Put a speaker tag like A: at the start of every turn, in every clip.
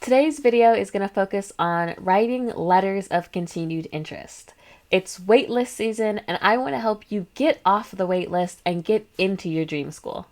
A: Today's video is going to focus on writing letters of continued interest. It's waitlist season, and I want to help you get off the waitlist and get into your dream school.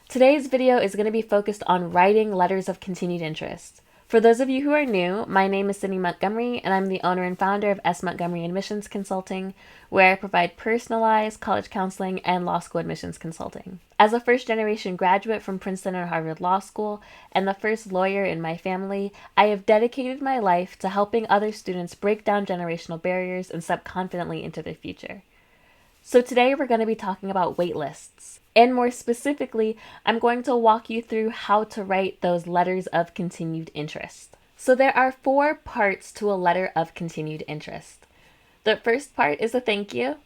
A: Today's video is going to be focused on writing letters of continued interest. For those of you who are new, my name is Sydney Montgomery, and I'm the owner and founder of S. Montgomery Admissions Consulting, where I provide personalized college counseling and law school admissions consulting. As a first-generation graduate from Princeton and Harvard Law School, and the first lawyer in my family, I have dedicated my life to helping other students break down generational barriers and step confidently into their future. So today we're going to be talking about waitlists. And more specifically, I'm going to walk you through how to write those letters of continued interest. So there are 4 parts to a letter of continued interest. The first part is a thank you.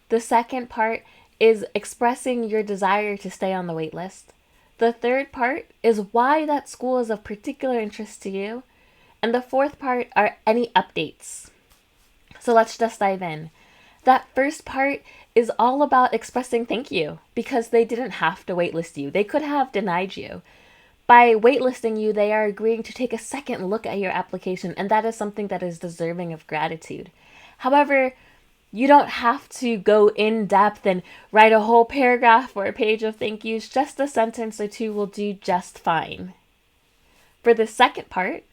A: The second part is expressing your desire to stay on the wait list. The third part is why that school is of particular interest to you. And the fourth part are any updates. So let's just dive in. That first part is all about expressing thank you because they didn't have to waitlist you. They could have denied you. By waitlisting you, they are agreeing to take a second look at your application, and that is something that is deserving of gratitude. However, you don't have to go in depth and write a whole paragraph or a page of thank yous. Just a sentence or two will do just fine. For the second part,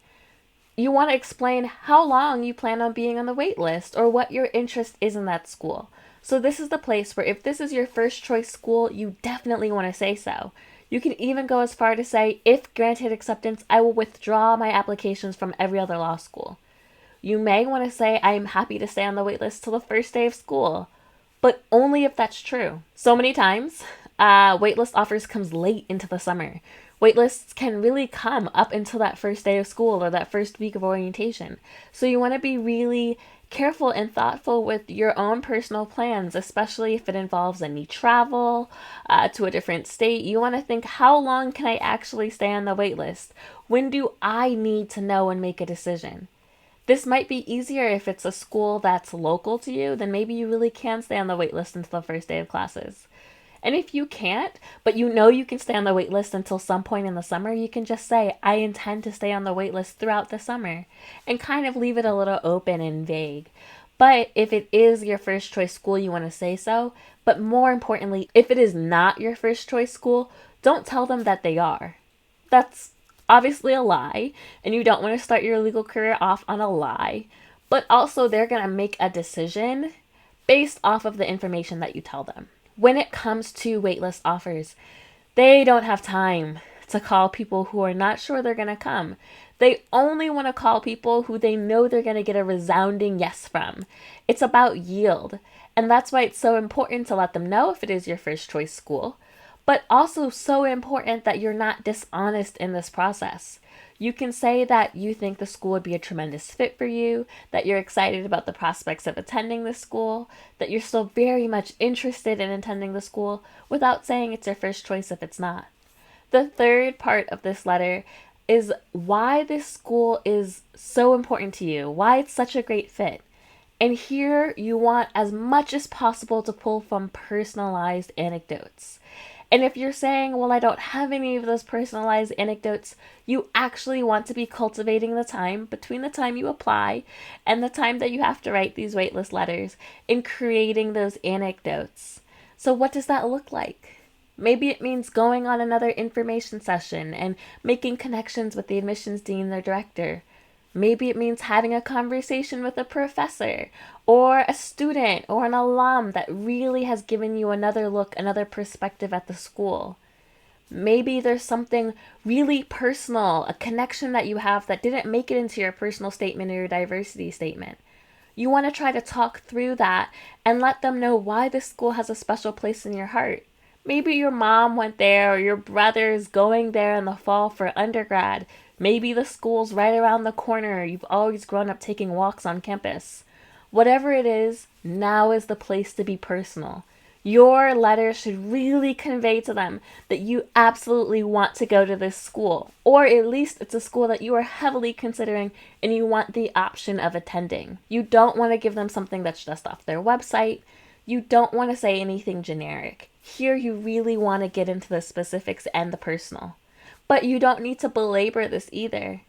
A: you want to explain how long you plan on being on the wait list or what your interest is in that school. So this is the place where if this is your first choice school, you definitely want to say so. You can even go as far to say, if granted acceptance, I will withdraw my applications from every other law school. You may want to say, I am happy to stay on the wait list till the first day of school, but only if that's true. So many times, waitlist offers comes late into the summer. Waitlists can really come up until that first day of school or that first week of orientation. So you want to be really careful and thoughtful with your own personal plans, especially if it involves any travel to a different state. You want to think, how long can I actually stay on the wait list? When do I need to know and make a decision? This might be easier if it's a school that's local to you, then maybe you really can stay on the wait list until the first day of classes. And if you can't, but you know you can stay on the wait list until some point in the summer, you can just say, I intend to stay on the wait list throughout the summer, and kind of leave it a little open and vague. But if it is your first choice school, you want to say so. But more importantly, if it is not your first choice school, don't tell them that they are. That's obviously a lie, and you don't want to start your legal career off on a lie. But also, they're going to make a decision based off of the information that you tell them. When it comes to waitlist offers, they don't have time to call people who are not sure they're going to come. They only want to call people who they know they're going to get a resounding yes from. It's about yield. And that's why it's so important to let them know if it is your first choice school, but also so important that you're not dishonest in this process. You can say that you think the school would be a tremendous fit for you, that you're excited about the prospects of attending the school, that you're still very much interested in attending the school without saying it's your first choice if it's not. The third part of this letter is why this school is so important to you, why it's such a great fit. And here you want as much as possible to pull from personalized anecdotes. And if you're saying, well, I don't have any of those personalized anecdotes, you actually want to be cultivating the time between the time you apply and the time that you have to write these waitlist letters in creating those anecdotes. So what does that look like? Maybe it means going on another information session and making connections with the admissions dean or director. Maybe it means having a conversation with a professor or a student or an alum that really has given you another look, another perspective at the school. Maybe there's something really personal, a connection that you have that didn't make it into your personal statement or your diversity statement. You want to try to talk through that and let them know why this school has a special place in your heart. Maybe your mom went there or your brother is going there in the fall for undergrad. Maybe the school's right around the corner. You've always grown up taking walks on campus. Whatever it is, now is the place to be personal. Your letter should really convey to them that you absolutely want to go to this school, or at least it's a school that you are heavily considering and you want the option of attending. You don't want to give them something that's just off their website. You don't want to say anything generic. Here you really want to get into the specifics and the personal. But you don't need to belabor this either.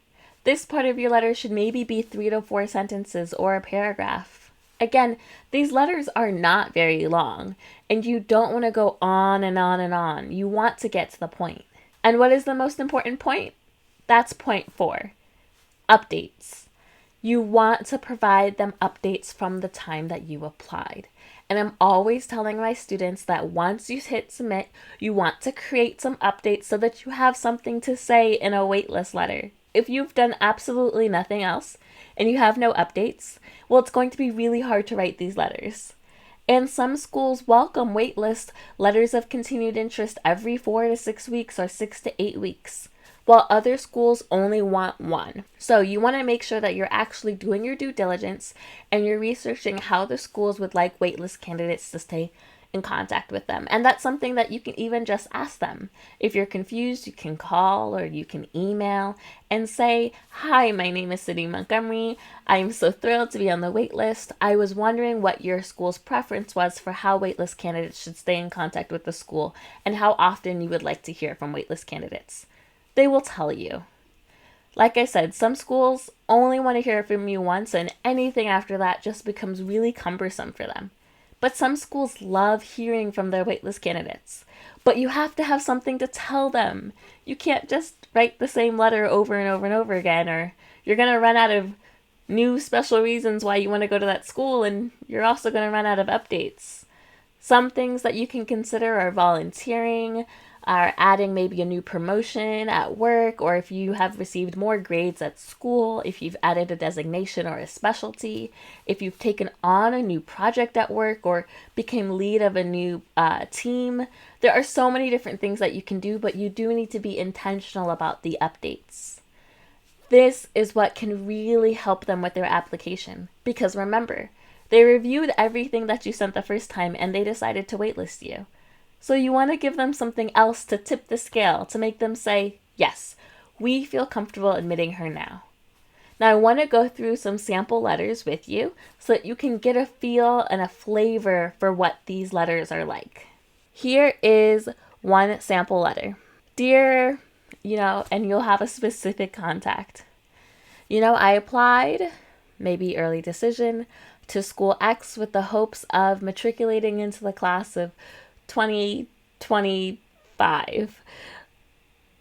A: This part of your letter should maybe be 3 to 4 sentences or a paragraph. Again, these letters are not very long, and you don't want to go on and on and on. You want to get to the point. And what is the most important point? That's point 4. Updates. You want to provide them updates from the time that you applied. And I'm always telling my students that once you hit submit, you want to create some updates so that you have something to say in a waitlist letter. If you've done absolutely nothing else and you have no updates, well, it's going to be really hard to write these letters. And some schools welcome waitlist letters of continued interest every 4 to 6 weeks or 6 to 8 weeks, while other schools only want one. So you want to make sure that you're actually doing your due diligence and you're researching how the schools would like waitlist candidates to stay in contact with them. And that's something that you can even just ask them. If you're confused, you can call or you can email and say, "Hi, my name is Sydney Montgomery. I'm so thrilled to be on the waitlist. I was wondering what your school's preference was for how waitlist candidates should stay in contact with the school and how often you would like to hear from waitlist candidates." They will tell you. Like I said, some schools only want to hear from you once, and anything after that just becomes really cumbersome for them. But some schools love hearing from their waitlist candidates. But you have to have something to tell them. You can't just write the same letter over and over and over again, or you're going to run out of new special reasons why you want to go to that school, and you're also going to run out of updates. Some things that you can consider are volunteering, are adding maybe a new promotion at work, or if you have received more grades at school, if you've added a designation or a specialty, if you've taken on a new project at work or became lead of a new team. There are so many different things that you can do, but you do need to be intentional about the updates. This is what can really help them with their application, because remember, they reviewed everything that you sent the first time and they decided to waitlist you. So you want to give them something else to tip the scale, to make them say, yes, we feel comfortable admitting her now. Now I want to go through some sample letters with you so that you can get a feel and a flavor for what these letters are like. Here is one sample letter. Dear, and you'll have a specific contact. I applied, maybe early decision, to school X with the hopes of matriculating into the class of 2025.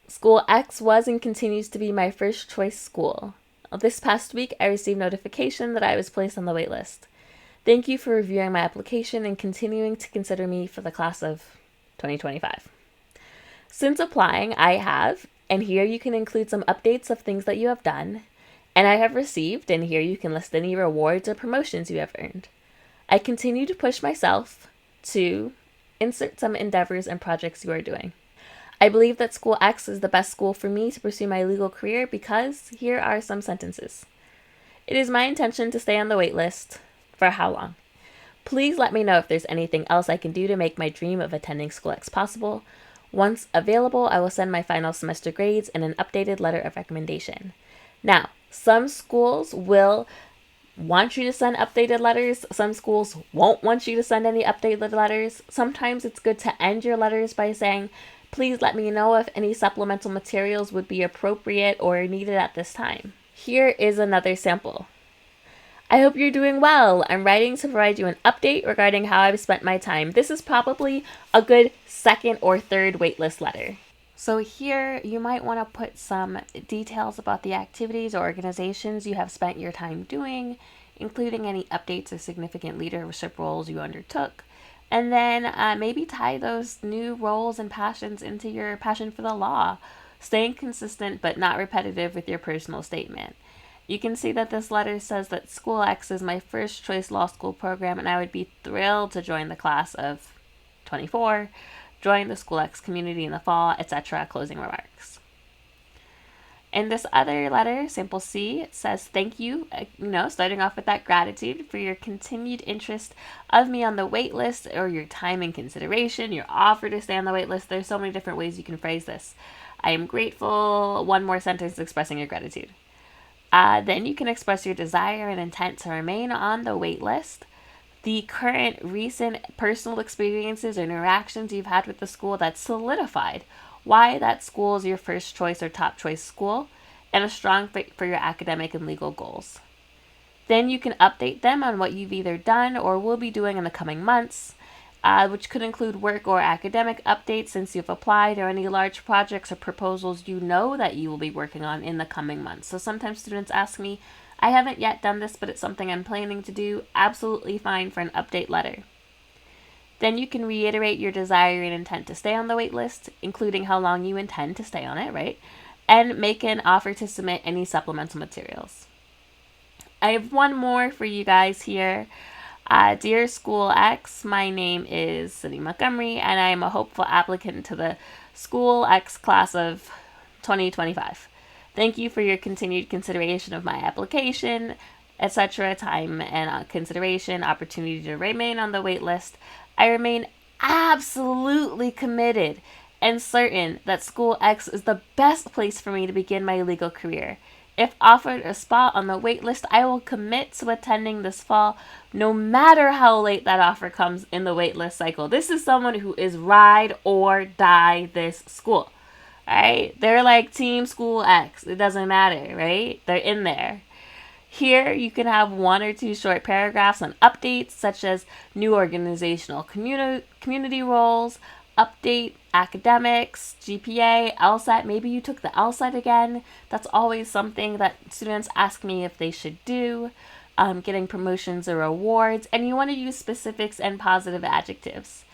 A: School X was and continues to be my first choice school. This past week, I received notification that I was placed on the wait list. Thank you for reviewing my application and continuing to consider me for the class of 2025. Since applying, I have, and here you can include some updates of things that you have done, and I have received, and here you can list any rewards or promotions you have earned. I continue to push myself to insert some endeavors and projects you are doing. I believe that School X is the best school for me to pursue my legal career because here are some sentences. It is my intention to stay on the wait list. For how long? Please let me know if there's anything else I can do to make my dream of attending School X possible. Once available, I will send my final semester grades and an updated letter of recommendation. Now, some schools will want you to send updated letters. Some schools won't want you to send any updated letters. Sometimes it's good to end your letters by saying, please let me know if any supplemental materials would be appropriate or needed at this time. Here is another sample. I hope you're doing well. I'm writing to provide you an update regarding how I've spent my time. This is probably a good second or third waitlist letter. So here you might want to put some details about the activities or organizations you have spent your time doing, including any updates or significant leadership roles you undertook, and then maybe tie those new roles and passions into your passion for the law, staying consistent but not repetitive with your personal statement. You can see that this letter says that School X is my first choice law school program and I would be thrilled to join the class of 24, join the School X community in the fall, etc. Closing remarks. In this other letter, sample C, it says, thank you, starting off with that gratitude for your continued interest of me on the wait list, or your time and consideration, your offer to stay on the wait list. There's so many different ways you can phrase this. I am grateful. One more sentence expressing your gratitude. Then you can express your desire and intent to remain on the wait list. The current recent personal experiences or interactions you've had with the school that solidified why that school is your first choice or top choice school, and a strong fit for your academic and legal goals. Then you can update them on what you've either done or will be doing in the coming months, which could include work or academic updates since you've applied, or any large projects or proposals you know that you will be working on in the coming months. So sometimes students ask me, I haven't yet done this, but it's something I'm planning to do. Absolutely fine for an update letter. Then you can reiterate your desire and intent to stay on the waitlist, including how long you intend to stay on it, right? And make an offer to submit any supplemental materials. I have one more for you guys here. Dear School X, my name is Cindy Montgomery, and I am a hopeful applicant to the School X class of 2025. Thank you for your continued consideration of my application, etc., time and consideration, opportunity to remain on the wait list. I remain absolutely committed and certain that School X is the best place for me to begin my legal career. If offered a spot on the wait list, I will commit to attending this fall, no matter how late that offer comes in the wait list cycle. This is someone who is ride or die this school, right? They're like Team School X. It doesn't matter, right? They're in there. Here, you can have 1 or 2 short paragraphs on updates, such as new organizational community roles, update academics, GPA, LSAT. Maybe you took the LSAT again. That's always something that students ask me if they should do. Getting promotions or awards, and you want to use specifics and positive adjectives.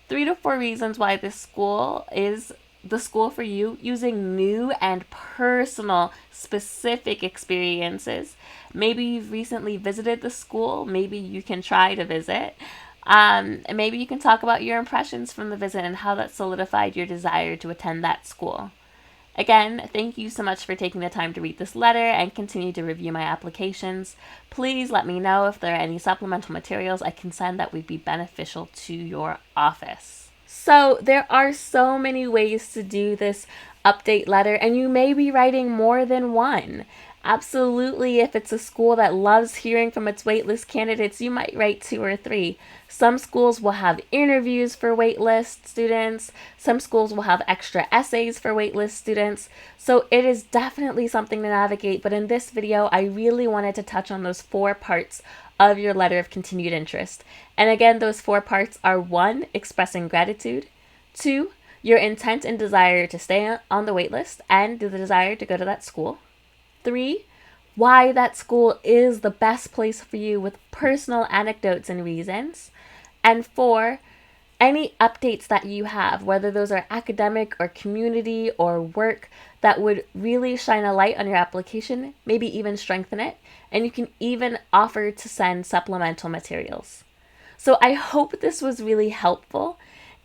A: 3 to 4 reasons why this school is the school for you, using new and personal specific experiences. Maybe you've recently visited the school. Maybe you can try to visit. And maybe you can talk about your impressions from the visit and how that solidified your desire to attend that school. Again, thank you so much for taking the time to read this letter and continue to review my applications. Please let me know if there are any supplemental materials I can send that would be beneficial to your office. So there are so many ways to do this update letter, and you may be writing more than one. Absolutely, if it's a school that loves hearing from its waitlist candidates, you might write 2 or 3. Some schools will have interviews for waitlist students. Some schools will have extra essays for waitlist students. So it is definitely something to navigate, but in this video, I really wanted to touch on those 4 parts of your letter of continued interest. And again, those 4 parts are: 1, expressing gratitude; 2, your intent and desire to stay on the waitlist and the desire to go to that school; 3, why that school is the best place for you with personal anecdotes and reasons; and 4, any updates that you have, whether those are academic or community or work, that would really shine a light on your application, maybe even strengthen it, and you can even offer to send supplemental materials. So I hope this was really helpful.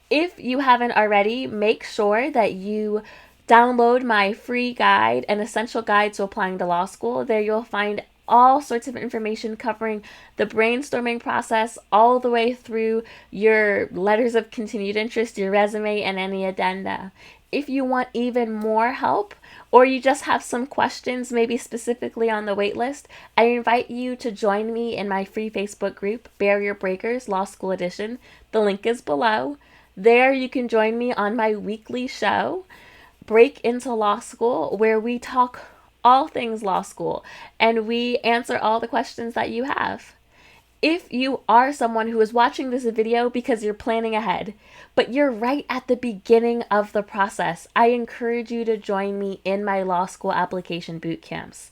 A: If you haven't already, make sure that you download my free guide, An Essential Guide to Applying to Law School. There you'll find all sorts of information covering the brainstorming process all the way through your letters of continued interest, your resume, and any addenda. If you want even more help, or you just have some questions, maybe specifically on the waitlist, I invite you to join me in my free Facebook group, Barrier Breakers Law School Edition. The link is below. There you can join me on my weekly show, Break into Law School, where we talk all things law school and we answer all the questions that you have. If you are someone who is watching this video because you're planning ahead, but you're right at the beginning of the process, I encourage you to join me in my law school application boot camps.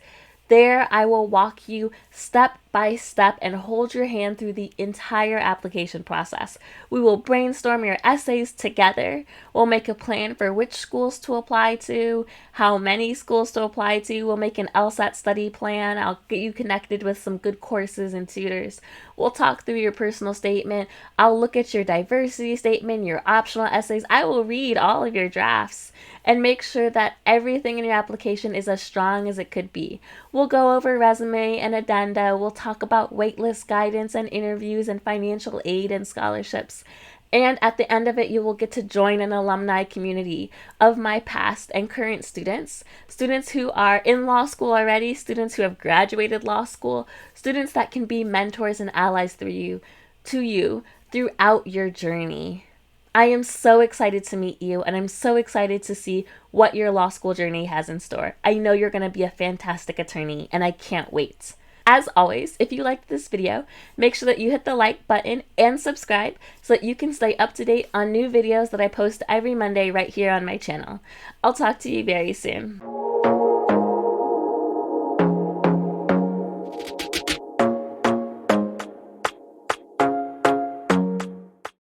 A: There, I will walk you step by step and hold your hand through the entire application process. We will brainstorm your essays together. We'll make a plan for which schools to apply to, how many schools to apply to. We'll make an LSAT study plan. I'll get you connected with some good courses and tutors. We'll talk through your personal statement. I'll look at your diversity statement, your optional essays. I will read all of your drafts and make sure that everything in your application is as strong as it could be. We'll go over resume and addenda. We'll talk about waitlist guidance and interviews and financial aid and scholarships. And at the end of it, you will get to join an alumni community of my past and current students, students who are in law school already, students who have graduated law school, students that can be mentors and allies to you throughout your journey. I am so excited to meet you, and I'm so excited to see what your law school journey has in store. I know you're going to be a fantastic attorney, and I can't wait. As always, if you liked this video, make sure that you hit the like button and subscribe so that you can stay up to date on new videos that I post every Monday right here on my channel. I'll talk to you very soon.